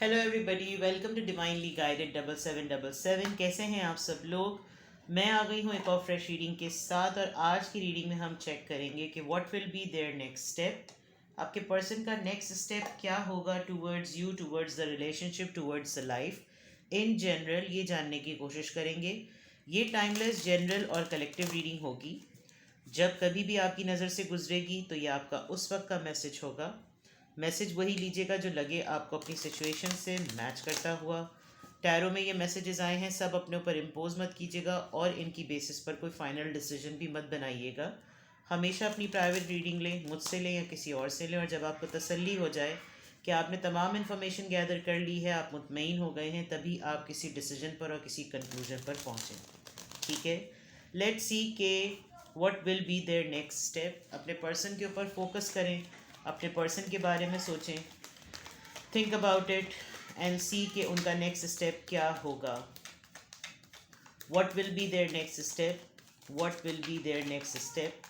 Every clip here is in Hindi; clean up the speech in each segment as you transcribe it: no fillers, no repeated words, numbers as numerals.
Hello everybody, welcome to divinely guided 7777। कैसे हैं आप सब लोग। मैं आ गई हूँ एक और फ्रेश रीडिंग के साथ, और आज की रीडिंग में हम चेक करेंगे कि what will be there next step. आपके पर्सन का नेक्स्ट स्टेप क्या होगा towards you, towards the relationship, towards the life in general, ये जानने की कोशिश करेंगे। ये टाइमलेस, जनरल और कलेक्टिव रीडिंग होगी। जब कभी भी आपकी नज़र से गुजरेगी तो ये आपका उस वक्त का मैसेज होगा। मैसेज वही लीजिएगा जो लगे आपको अपनी सिचुएशन से मैच करता हुआ। टैरो में ये मैसेजेस आए हैं, सब अपने ऊपर इम्पोज मत कीजिएगा और इनकी बेसिस पर कोई फाइनल डिसीजन भी मत बनाइएगा। हमेशा अपनी प्राइवेट रीडिंग लें, मुझसे लें या किसी और से लें, और जब आपको तसल्ली हो जाए कि आपने तमाम इन्फॉर्मेशन गैदर कर ली है, आप मुतमईन हो गए हैं, तभी आप किसी डिसीजन पर और किसी कंक्लूजन पर पहुँचें। ठीक है, लेट्स सी के what will be there next step. अपने पर्सन के ऊपर फोकस करें, अपने पर्सन के बारे में सोचें, think about it and see कि उनका नेक्स्ट स्टेप क्या होगा। What will be there next step, what will be there next step,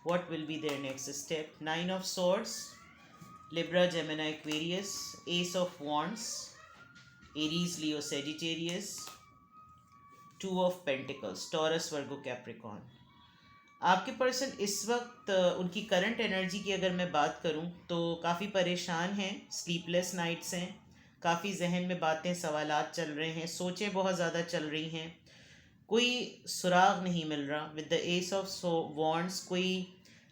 what will be there next step. Nine of swords, Libra, Gemini, Aquarius, ace of wands, Aries, Leo, Sagittarius, two of pentacles, Taurus, Virgo, Capricorn. आपके पर्सन इस वक्त उनकी करंट एनर्जी की अगर मैं बात करूं तो काफ़ी परेशान हैं, स्लीपलेस नाइट्स हैं, काफ़ी जहन में बातें, सवालात चल रहे हैं, सोचें बहुत ज़्यादा चल रही हैं, कोई सुराग नहीं मिल रहा। With the S of wands कोई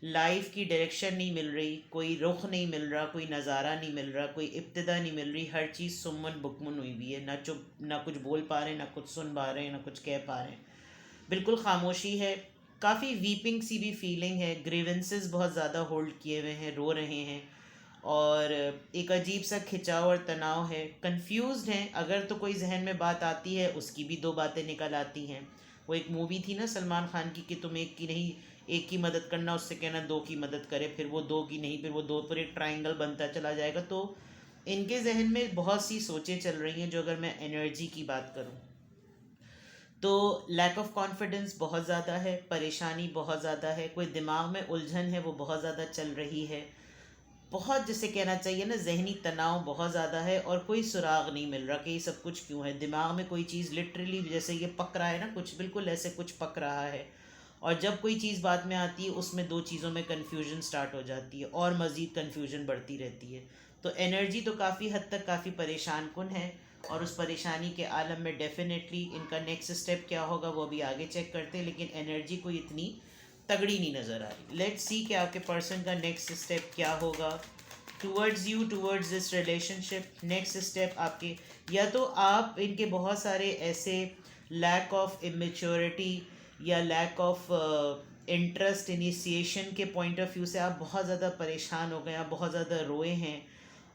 लाइफ की डायरेक्शन नहीं मिल रही, कोई रुख नहीं मिल रहा, कोई नज़ारा नहीं मिल रहा, कोई इब्तिदा नहीं मिल रही। हर चीज़ सुमन बुकमुन हुई हुई है, ना चुप, ना कुछ बोल पा रहे हैं, ना कुछ सुन पा रहे हैं, ना कुछ कह पा रहे हैं। बिल्कुल खामोशी है, काफ़ी वीपिंग सी भी फीलिंग है, ग्रीवेंसेस बहुत ज़्यादा होल्ड किए हुए हैं, रो रहे हैं, और एक अजीब सा खिंचाव और तनाव है, कंफ्यूज्ड हैं। अगर तो कोई जहन में बात आती है उसकी भी दो बातें निकल आती हैं। वो एक मूवी थी ना सलमान खान की कि तुम एक की नहीं, एक की मदद करना, उससे कहना दो की मदद करे, फिर वो दो की नहीं, फिर वो दो, पर एक ट्राइंगल बनता चला जाएगा। तो इनके जहन में बहुत सी सोचें चल रही हैं। जो अगर मैं एनर्जी की बात करूं तो लैक ऑफ कॉन्फिडेंस बहुत ज़्यादा है, परेशानी बहुत ज़्यादा है, कोई दिमाग में उलझन है वो बहुत ज़्यादा चल रही है, बहुत जिसे कहना चाहिए ना जहनी तनाव बहुत ज़्यादा है, और कोई सुराग नहीं मिल रहा कि ये सब कुछ क्यों है। दिमाग में कोई चीज़ लिटरली जैसे ये पक रहा है ना, कुछ बिल्कुल ऐसे कुछ पक रहा है, और जब कोई चीज़ बाद में आती है उसमें दो चीज़ों में कन्फ्यूजन स्टार्ट हो जाती है और मज़ीद कन्फ्यूजन बढ़ती रहती है। तो एनर्जी तो काफ़ी हद तक काफ़ी परेशान कुन है, और उस परेशानी के आलम में डेफिनेटली इनका नेक्स्ट स्टेप क्या होगा वो भी आगे चेक करते हैं, लेकिन एनर्जी कोई इतनी तगड़ी नहीं नज़र आ रही। लेट्स सी कि आपके पर्सन का नेक्स्ट स्टेप क्या होगा towards you, towards this relationship. Next step आपके, या तो आप इनके बहुत सारे ऐसे लैक ऑफ इमेच्योरिटी या लैक ऑफ इंटरेस्ट, इनिशिएशन के पॉइंट ऑफ व्यू से आप बहुत ज़्यादा परेशान हो गए, आप बहुत ज़्यादा रोए हैं,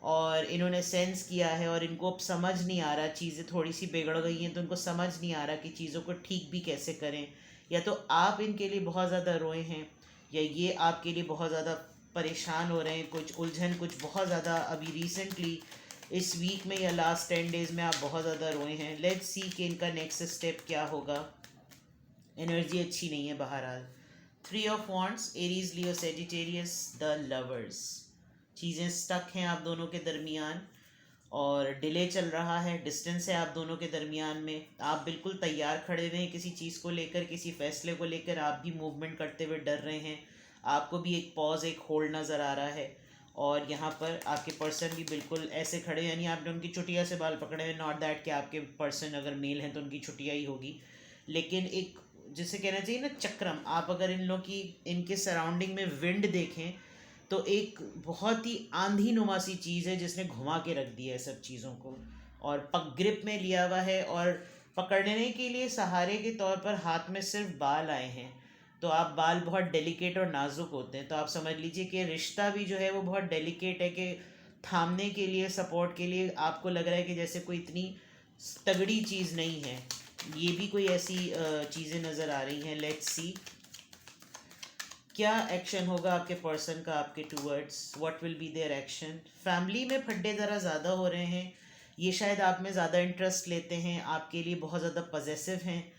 और इन्होंने सेंस किया है और इनको अब समझ नहीं आ रहा, चीज़ें थोड़ी सी बिगड़ गई हैं तो इनको समझ नहीं आ रहा कि चीज़ों को ठीक भी कैसे करें। या तो आप इनके लिए बहुत ज़्यादा रोए हैं, या ये आपके लिए बहुत ज़्यादा परेशान हो रहे हैं, कुछ उलझन, कुछ बहुत ज़्यादा अभी रिसेंटली इस वीक में या लास्ट 10 डेज़ में आप बहुत ज़्यादा रोए हैं। लेट्स सी कि इनका नेक्स्ट स्टेप क्या होगा। एनर्जी अच्छी नहीं है बहरहाल। Three of wands, Aries, Leo, Sagittarius, the lovers. चीज़ें स्टक हैं आप दोनों के दरमियान, और डिले चल रहा है, डिस्टेंस है आप दोनों के दरमियान में। आप बिल्कुल तैयार खड़े हुए हैं किसी चीज़ को लेकर, किसी फैसले को लेकर, आप भी मूवमेंट करते हुए डर रहे हैं, आपको भी एक पॉज, एक होल्ड नज़र आ रहा है, और यहाँ पर आपके पर्सन भी बिल्कुल ऐसे खड़े, यानी आपने उनकी चुटिया से बाल पकड़े हैं। नॉट दैट कि आपके पर्सन अगर मेल हैं तो उनकी चुटिया ही होगी, लेकिन एक जिसे कहना चाहिए ना चक्रम, आप अगर इन लोग की, इनके सराउंडिंग में विंड देखें तो एक बहुत ही आंधी नुमा सी चीज़ है जिसने घुमा के रख दिया है सब चीज़ों को, और पग ग्रिप में लिया हुआ है, और पकड़ने के लिए सहारे के तौर पर हाथ में सिर्फ बाल आए हैं। तो आप, बाल बहुत डेलिकेट और नाजुक होते हैं, तो आप समझ लीजिए कि रिश्ता भी जो है वो बहुत डेलिकेट है, कि थामने के लिए, सपोर्ट के लिए आपको लग रहा है कि जैसे कोई इतनी तगड़ी चीज़ नहीं है। ये भी कोई ऐसी चीज़ें नज़र आ रही हैं। लेट्स सी क्या एक्शन होगा आपके पर्सन का आपके towards, what will be their action. Family में फड्डे ज़रा ज़्यादा हो रहे हैं, ये शायद आप में ज़्यादा इंटरेस्ट लेते हैं, आपके लिए बहुत ज़्यादा पजेसिव हैं,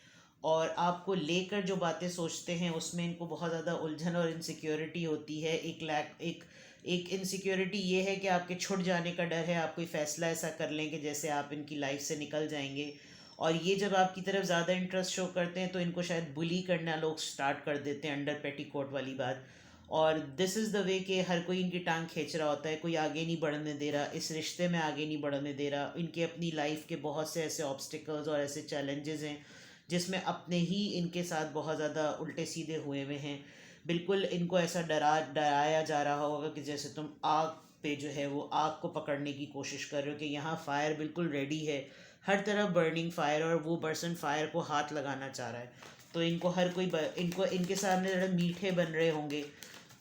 और आपको लेकर जो बातें सोचते हैं उसमें इनको बहुत ज़्यादा उलझन और इनसिक्योरिटी होती है, एक एक इनसिक्योरिटी ये है कि आपके छूट जाने का डर है, आप कोई फ़ैसला ऐसा कर लें कि जैसे आप इनकी लाइफ से निकल जाएंगे। और ये जब आपकी तरफ ज़्यादा इंटरेस्ट शो करते हैं तो इनको शायद बुली करना लोग स्टार्ट कर देते हैं, अंडर पेटीकोट वाली बात। और दिस इज़ द वे कि हर कोई इनकी टांग खींच रहा होता है, कोई आगे नहीं बढ़ने दे रहा, इस रिश्ते में आगे नहीं बढ़ने दे रहा। इनके अपनी लाइफ के बहुत से ऐसे ऑब्स्टिकल्स और ऐसे चैलेंजेस हैं जिसमें अपने ही इनके साथ बहुत ज़्यादा उल्टे सीधे हुए हुए हैं। बिल्कुल इनको ऐसा डराया जा रहा होगा कि जैसे तुम आग पे जो है वो आग को पकड़ने की कोशिश कर रहे हो, कि यहाँ फायर बिल्कुल रेडी है, हर तरफ बर्निंग फायर, और वो पर्सन फायर को हाथ लगाना चाह रहा है। तो इनको हर कोई इनको इनके सामने ज़रा मीठे बन रहे होंगे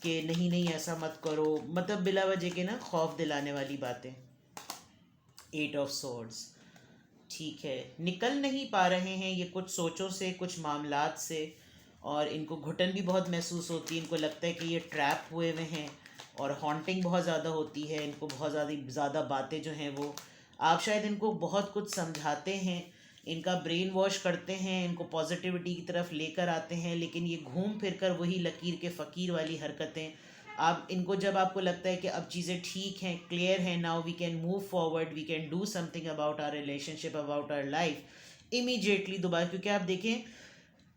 कि नहीं नहीं ऐसा मत करो, मतलब बिला वजह के ना खौफ दिलाने वाली बातें। 8 ऑफ सोर्ड्स, ठीक है, निकल नहीं पा रहे हैं ये कुछ सोचों से, कुछ मामलात से, और इनको घुटन भी बहुत महसूस होती है। इनको लगता है कि ये ट्रैप हुए हुए हैं, और हॉन्टिंग बहुत ज़्यादा होती है इनको, बहुत ज़्यादा बातें जो हैं वो, आप शायद इनको बहुत कुछ समझाते हैं, इनका ब्रेन वॉश करते हैं, इनको पॉजिटिविटी की तरफ लेकर आते हैं, लेकिन ये घूम फिर कर वही लकीर के फ़कीर वाली हरकतें। आप इनको जब आपको लगता है कि अब चीज़ें ठीक हैं, क्लियर हैं, now we can move forward, we can do something about our relationship, about our life, immediately दोबारा, क्योंकि आप देखें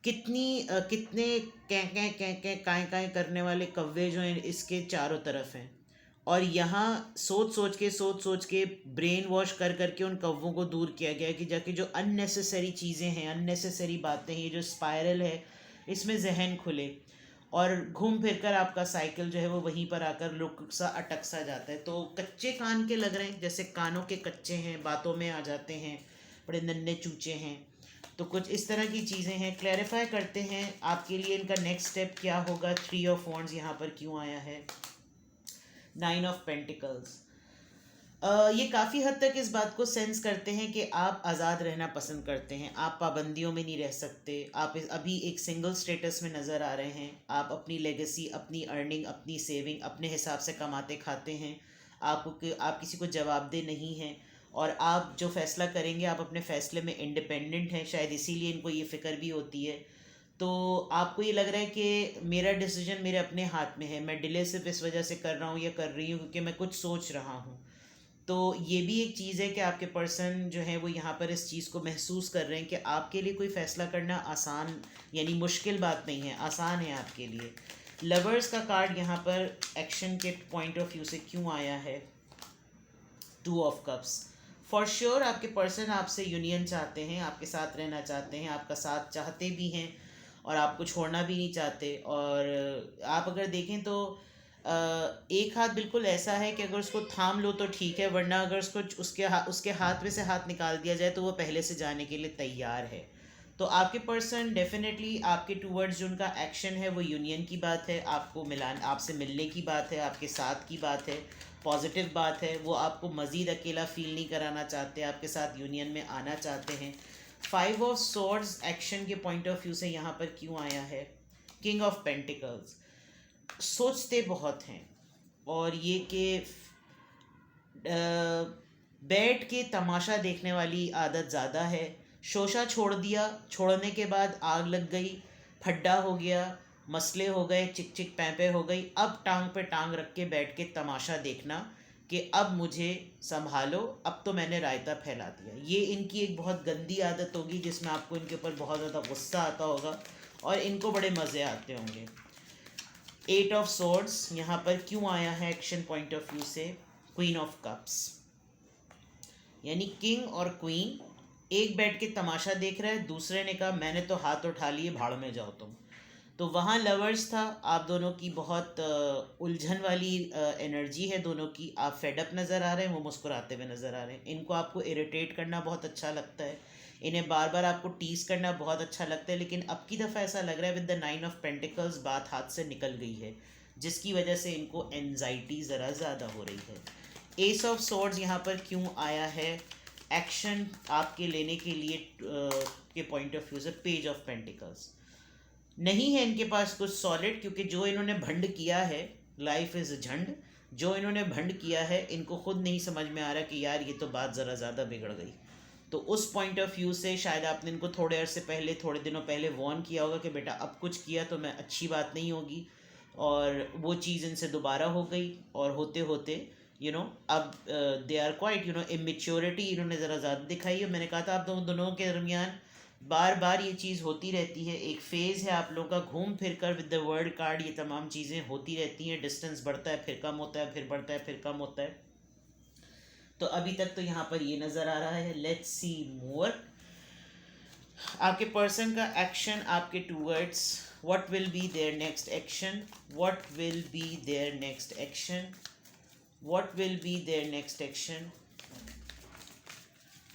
कितने कै काय करने वाले कव्वे जो हैं इसके चारों तरफ हैं। और यहाँ सोच सोच के ब्रेन वॉश कर करके उन कव्वों को दूर किया गया है कि जाके जो अननेसेसरी चीज़ें हैं, अननेसेसरी बातें हैं, ये जो स्पायरल है इसमें जहन खुले, और घूम फिर कर आपका साइकिल जो है वो वहीं पर आकर रुक सा अटक सा जाता है। तो कच्चे कान के लग रहे हैं, जैसे कानों के कच्चे हैं, बातों में आ जाते हैं, बड़े नन्हे चूचे हैं। तो कुछ इस तरह की चीज़ें हैं। क्लैरिफाई करते हैं आपके लिए इनका नेक्स्ट स्टेप क्या होगा। 3 ऑफ वॉन्ड्स यहाँ पर क्यों आया है। 9 ऑफ पेंटिकल्स, ये काफ़ी हद तक इस बात को सेंस करते हैं कि आप आज़ाद रहना पसंद करते हैं, आप पाबंदियों में नहीं रह सकते, आप अभी एक सिंगल स्टेटस में नज़र आ रहे हैं, आप अपनी लेगेसी, अपनी अर्निंग, अपनी सेविंग अपने हिसाब से कमाते खाते हैं, आप किसी को जवाबदेह नहीं हैं, और आप जो फ़ैसला करेंगे आप अपने फ़ैसले में इंडिपेंडेंट हैं। शायद इसीलिए इनको ये फ़िक्र भी होती है। तो आपको ये लग रहा है कि मेरा डिसीजन मेरे अपने हाथ में है, मैं डिले सिर्फ इस वजह से कर रहा हूँ या कर रही हूँ क्योंकि मैं कुछ सोच रहा हूँ। तो ये भी एक चीज़ है कि आपके पर्सन जो है वो यहाँ पर इस चीज़ को महसूस कर रहे हैं कि आपके लिए कोई फ़ैसला करना आसान, यानी मुश्किल बात नहीं है, आसान है आपके लिए। लवर्स का कार्ड यहाँ पर एक्शन के पॉइंट ऑफ व्यू से क्यों आया है। 2 ऑफ कप्स, फॉर श्योर आपके पर्सन आपसे यूनियन चाहते हैं, आपके साथ रहना चाहते हैं, आपका साथ चाहते भी हैं, और आपको छोड़ना भी नहीं चाहते। और आप अगर देखें तो एक हाथ बिल्कुल ऐसा है कि अगर उसको थाम लो तो ठीक है, वरना अगर उसको उसके हाथ में से हाथ निकाल दिया जाए तो वो पहले से जाने के लिए तैयार है। तो आपके पर्सन डेफिनेटली आपके टूवर्ड्स जो उनका एक्शन है वो यूनियन की बात है, आपको मिलान, आपसे मिलने की बात है, आपके साथ की बात है, पॉजिटिव बात है। वो आपको मज़ीद अकेला फील नहीं कराना चाहते, आपके साथ यूनियन में आना चाहते हैं। 5 ऑफ सोर्ड्स एक्शन के पॉइंट ऑफ व्यू से यहाँ पर क्यों आया है। किंग ऑफ पेंटिकल्स, सोचते बहुत हैं, और ये कि बैठ के तमाशा देखने वाली आदत ज़्यादा है। शोशा छोड़ दिया, छोड़ने के बाद आग लग गई, फड्डा हो गया, मसले हो गए, चिक चिक पैंपे हो गई, अब टांग पे टांग रख के बैठ के तमाशा देखना कि अब मुझे संभालो, अब तो मैंने रायता फैला दिया। ये इनकी एक बहुत गंदी आदत होगी जिसमें आपको इनके ऊपर बहुत ज़्यादा गुस्सा आता होगा और इनको बड़े मज़े आते होंगे। 8 ऑफ सोर्ड्स यहाँ पर क्यों आया है एक्शन पॉइंट ऑफ व्यू से। क्वीन ऑफ कप्स, यानी किंग और क्वीन एक बैठ के तमाशा देख रहा है, दूसरे ने कहा मैंने तो हाथ उठा लिए, भाड़ में जाओ तुम। तो वहाँ लवर्स था, आप दोनों की बहुत उलझन वाली एनर्जी है दोनों की। आप फेडअप नज़र आ रहे हैं, वो मुस्कुराते हुए नज़र आ रहे हैं। इनको आपको इरिटेट करना बहुत अच्छा लगता है, इन्हें बार बार आपको टीस करना बहुत अच्छा लगता है, लेकिन अब की दफ़ा ऐसा लग रहा है विद द 9 ऑफ पेंटिकल्स बात हाथ से निकल गई है, जिसकी वजह से इनको एनजाइटी ज़रा ज़्यादा हो रही है। एस ऑफ सोर्ड्स यहाँ पर क्यों आया है एक्शन आपके लेने के लिए के पॉइंट ऑफ व्यू से। पेज ऑफ पेंटिकल्स, नहीं है इनके पास कुछ सॉलिड, क्योंकि जो इन्होंने भंड किया है, लाइफ इज़ झंड, जो इन्होंने भंड किया है इनको खुद नहीं समझ में आ रहा कि यार ये तो बात ज़रा ज़्यादा बिगड़ गई। तो उस पॉइंट ऑफ व्यू से शायद आपने इनको थोड़े अर्से पहले, थोड़े दिनों पहले वार्न किया होगा कि बेटा अब कुछ किया तो मैं अच्छी बात नहीं होगी। और वो चीज़ इनसे दोबारा हो गई, और होते होते अब दे आर क्वाइट इमेच्योरिटी इन्होंने ज़रा ज़्यादा दिखाई है। मैंने कहा था आप दोनों के दरमियान बार बार ये चीज़ होती रहती है, एक फ़ेज़ है आप लोगों का, घूम फिर कर विद द वर्ल्ड कार्ड ये तमाम चीज़ें होती रहती हैं, डिस्टेंस बढ़ता है फिर कम होता है, फिर बढ़ता है फिर कम होता है। तो अभी तक तो यहाँ पर ये नज़र आ रहा है। Let's see more. आपके पर्सन का एक्शन आपके towards, what will be there next action, what will be there next action, what will be there next action,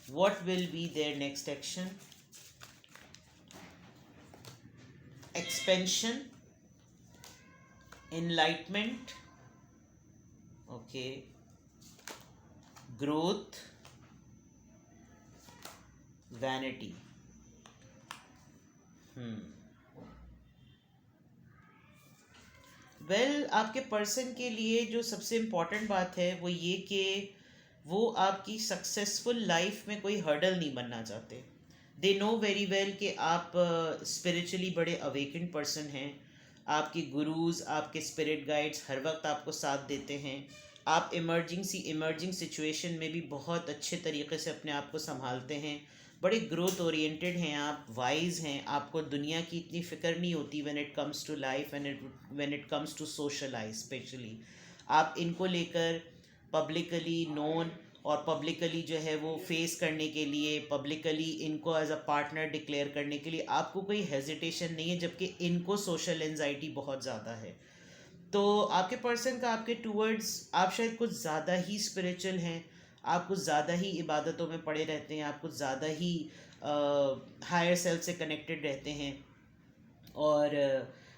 what will be there next action. Expansion, enlightenment, okay, growth, vanity. Well आपके पर्सन के लिए जो सबसे इम्पोर्टेंट बात है वो ये कि वो आपकी सक्सेसफुल लाइफ में कोई हर्डल नहीं बनना चाहते। दे नो वेरी वेल कि आप स्पिरिचुअली बड़े अवेकेंड पर्सन हैं, आपके गुरुज आपके स्पिरिट गाइड्स हर वक्त आपको साथ देते हैं, आप इमर्जिंग सिचुएशन में भी बहुत अच्छे तरीके से अपने आप को संभालते हैं, बड़े ग्रोथ ओरिएंटेड हैं आप, वाइज हैं, आपको दुनिया की इतनी फ़िक्र नहीं होती when it comes to life when it comes to socialize specially. आप इनको लेकर पब्लिकली नोन और पब्लिकली जो है वो फेस करने के लिए, पब्लिकली इनको एज अ पार्टनर डिक्लेयर करने के लिए आपको कोई हेजिटेशन नहीं है, जबकि इनको सोशल एंजाइटी बहुत ज़्यादा है। तो आपके पर्सन का आपके टूवर्ड्स, आप शायद कुछ ज़्यादा ही स्पिरिचुअल हैं, आप कुछ ज़्यादा ही इबादतों में पड़े रहते हैं, आप कुछ ज़्यादा ही हायर सेल्फ से कनेक्टेड रहते हैं, और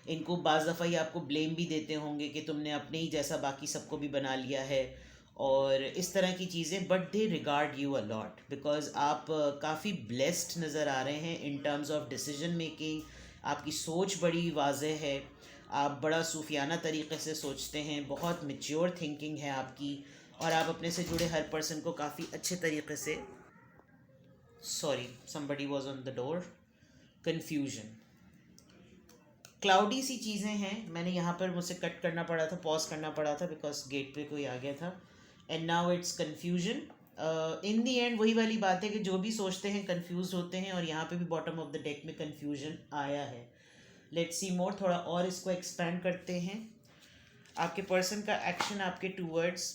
इनको बाज़ दफ़ा ही आपको ब्लेम भी देते होंगे कि तुमने अपने ही जैसा बाकी सबको भी बना लिया है और इस तरह की चीज़ें। But they regard you a lot because आप काफ़ी ब्लेस्ड नज़र आ रहे हैं in terms of decision making. आपकी सोच बड़ी वाज़ेह है, आप बड़ा सूफियाना तरीक़े से सोचते हैं, बहुत मेच्योर थिंकिंग है आपकी, और आप अपने से जुड़े हर पर्सन को काफ़ी अच्छे तरीके से, sorry somebody was on the door, confusion, cloudy सी चीज़ें हैं। मैंने यहाँ पर मुझसे कट करना पड़ा था, पॉज करना पड़ा था बिकॉज गेट पे कोई आ गया था। And now it's confusion. In the and वही वाली बात है कि जो भी सोचते हैं कंफ्यूज होते हैं, और यहाँ पे भी बॉटम ऑफ द डेक में कन्फ्यूजन आया है। लेट्स सी मोर, थोड़ा और इसको एक्सपैंड करते हैं। आपके पर्सन का एक्शन आपके टूवर्ड्स,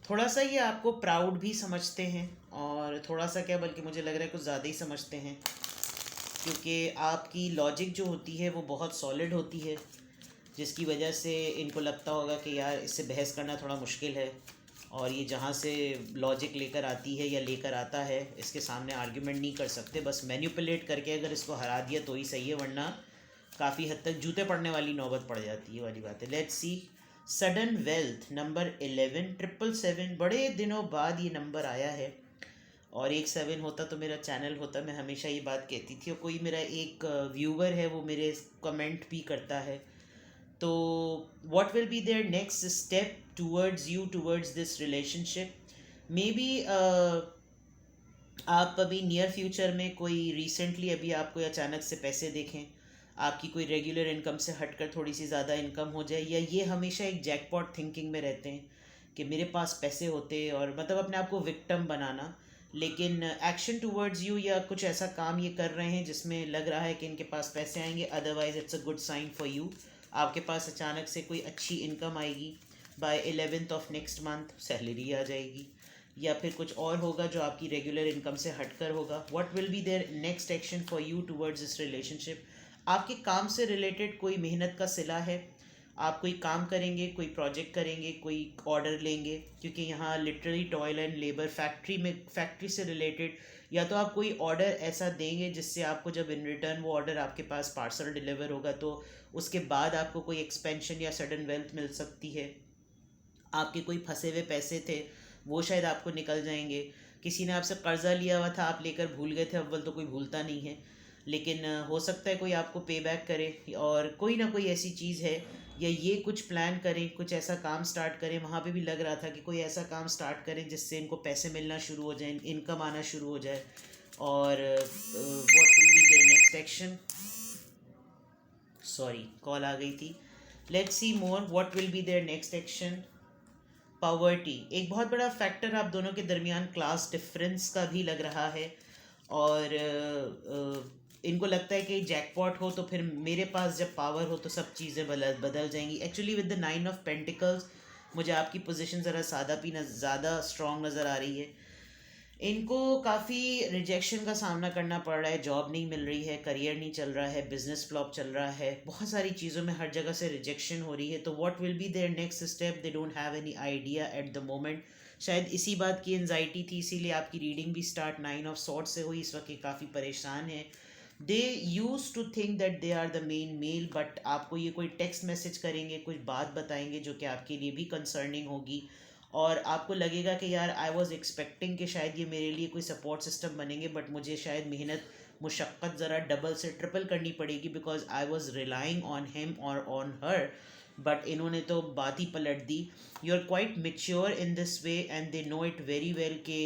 थोड़ा सा ये आपको प्राउड भी समझते हैं, और थोड़ा सा क्या बल्कि मुझे लग रहा है कुछ ज़्यादा ही समझते हैं, क्योंकि आपकी लॉजिक जो होती है वो बहुत सॉलिड होती है, जिसकी वजह से इनको लगता होगा कि यार इससे बहस करना थोड़ा मुश्किल है, और ये जहाँ से लॉजिक लेकर आती है या लेकर आता है इसके सामने आर्ग्यूमेंट नहीं कर सकते, बस मैनिपुलेट करके अगर इसको हरा दिया तो ही सही है, वरना काफ़ी हद तक जूते पड़ने वाली नौबत पड़ जाती है वाली बात है। Let's C, sudden wealth number 11, 777, बड़े दिनों बाद ये नंबर आया है, और एक 7 होता तो मेरा चैनल होता, मैं हमेशा ये बात कहती थी, और कोई मेरा एक व्यूवर है वो मेरे कमेंट भी करता है। तो what will be there next step towards you, towards this relationship? May be आप अभी नियर फ्यूचर में कोई रिसेंटली अभी आपको अचानक से पैसे देखें, आपकी कोई रेगुलर इनकम से हटकर थोड़ी सी ज़्यादा इनकम हो जाए, या ये हमेशा एक जैकपॉट थिंकिंग में रहते हैं कि मेरे पास पैसे होते, और मतलब अपने आप को विक्टिम बनाना, लेकिन एक्शन टूवर्ड्स यू या कुछ ऐसा काम ये कर रहे हैं जिसमें लग रहा है कि इनके पास पैसे आएंगे, otherwise it's a good sign for you. आपके पास अचानक से कोई अच्छी इनकम आएगी, by 11th of next month salary आ जाएगी, या फिर कुछ और होगा जो आपकी रेगुलर इनकम से हटकर होगा। What will be there next action for you towards this relationship? आपके काम से रिलेटेड कोई मेहनत का सिला है, आप कोई काम करेंगे, कोई प्रोजेक्ट करेंगे, कोई ऑर्डर लेंगे, क्योंकि यहाँ literally toil and labour, factory से रिलेटेड, या तो आप कोई ऑर्डर ऐसा देंगे जिससे आपको जब इन रिटर्न वो ऑर्डर आपके पास पार्सल डिलीवर होगा तो उसके बाद आपको कोई एक्सपेंशन या सडन वेल्थ मिल सकती है। आपके कोई फंसे हुए पैसे थे वो शायद आपको निकल जाएंगे, किसी ने आपसे कर्ज़ा लिया हुआ था आप लेकर भूल गए थे, अव्वल तो कोई भूलता नहीं है, लेकिन हो सकता है कोई आपको पे बैक करे, और कोई ना कोई ऐसी चीज़ है, या ये कुछ प्लान करें, कुछ ऐसा काम स्टार्ट करें। वहाँ पे भी लग रहा था कि कोई ऐसा काम स्टार्ट करें जिससे इनको पैसे मिलना शुरू हो जाए, इनकम आना शुरू हो जाए। और what will be there next action. Sorry, call आ गई थी. Let's see more. What will be there next action. Poverty एक बहुत बड़ा फैक्टर आप दोनों के दरमियान क्लास डिफरेंस का भी लग रहा है. और इनको लगता है कि जैकपॉट हो तो फिर मेरे पास जब पावर हो तो सब चीज़ें बदल जाएंगी. Actually with the 9 of Pentacles मुझे आपकी पोजीशन ज़रा सादा भी ज़्यादा स्ट्रॉन्ग नज़र आ रही है. इनको काफ़ी रिजेक्शन का सामना करना पड़ रहा है. जॉब नहीं मिल रही है, करियर नहीं चल रहा है, बिजनेस फ्लॉप चल रहा है, बहुत सारी चीज़ों में हर जगह से रिजेक्शन हो रही है. तो what will be there next step, they don't have any idea at the moment. शायद इसी बात की एनजाइटी थी, इसीलिए आपकी रीडिंग भी स्टार्ट 9 of Swords से हुई. इस वक्त ये काफ़ी परेशान है. They use to think that they are the main male, but आपको ये कोई टेक्स्ट मैसेज करेंगे, कुछ बात बताएंगे जो कि आपके लिए भी कंसर्निंग होगी. और आपको लगेगा कि यार आई वॉज एक्सपेक्टिंग कि शायद ये मेरे लिए कोई सपोर्ट सिस्टम बनेंगे, बट मुझे शायद मेहनत मुशक्क़त ज़रा डबल से ट्रिपल करनी पड़ेगी because I was relying on him और ऑन हर. बट इन्होंने तो बात ही पलट दी. You are quite mature in this way and they know it very well कि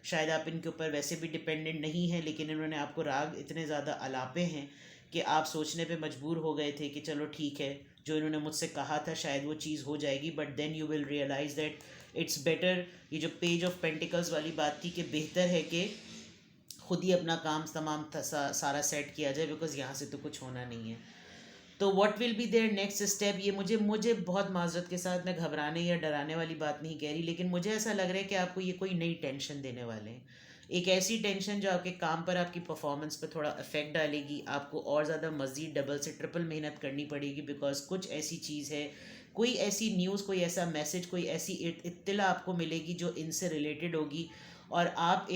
शायद आप इनके ऊपर वैसे भी डिपेंडेंट नहीं हैं, लेकिन इन्होंने आपको राग इतने ज़्यादा अलापे हैं कि आप सोचने पे मजबूर हो गए थे कि चलो ठीक है, जो इन्होंने मुझसे कहा था शायद वो चीज़ हो जाएगी. But then you will realize that it's better. ये जो पेज ऑफ पेंटिकल्स वाली बात थी कि बेहतर है कि खुद ही अपना काम तमाम सारा सेट किया जाए बिकॉज यहाँ से तो कुछ होना नहीं है. तो what will be there next step, ये मुझे बहुत माजरत के साथ, मैं घबराने या डराने वाली बात नहीं कह रही, लेकिन मुझे ऐसा लग रहा है कि आपको ये कोई नई टेंशन देने वाले हैं. एक ऐसी टेंशन जो आपके काम पर, आपकी परफॉर्मेंस पर थोड़ा इफेक्ट डालेगी. आपको और ज़्यादा मज़ीद डबल से ट्रिपल मेहनत करनी पड़ेगी बिकॉज कुछ ऐसी चीज़ है, कोई ऐसी न्यूज़, कोई ऐसा मैसेज, कोई ऐसी इत्तला आपको मिलेगी जो इनसे रिलेटेड होगी. और आप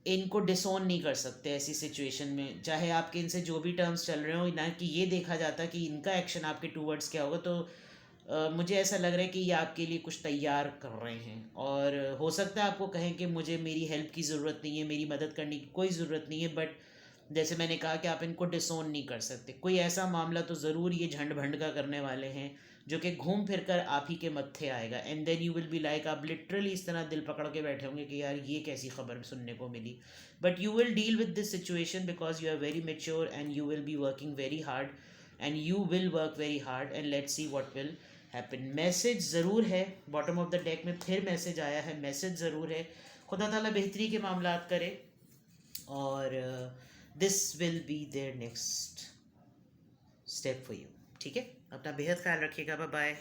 इनको डिसोन नहीं कर सकते ऐसी सिचुएशन में. चाहे आपके इनसे जो भी टर्म्स चल रहे हो, ना कि ये देखा जाता कि इनका एक्शन आपके टूवर्ड्स क्या होगा. तो मुझे ऐसा लग रहा है कि ये आपके लिए कुछ तैयार कर रहे हैं. और हो सकता है आपको कहें कि मुझे मेरी हेल्प की ज़रूरत नहीं है, मेरी मदद करने की कोई ज़रूरत नहीं है. बट जैसे मैंने कहा कि आप इनको डिसोन नहीं कर सकते. कोई ऐसा मामला तो ज़रूर ये झंड भंड का करने वाले हैं जो कि घूम फिर कर आप ही के मत्थे आएगा. And then you will be like, आप लिटरली इस तरह दिल पकड़ के बैठे होंगे कि यार ये कैसी खबर सुनने को मिली. But you will deal with this situation because you are very mature and you will be working very hard. And you will work very hard and let's see what will happen. Message ज़रूर है बॉटम ऑफ द डेक में, फिर मैसेज आया है, मैसेज ज़रूर है. खुदा ताला बेहतरी के मामलात करे. और this will be there next step for you. ठीक है, अपना बेहद ख्याल रखिएगा. Bye bye.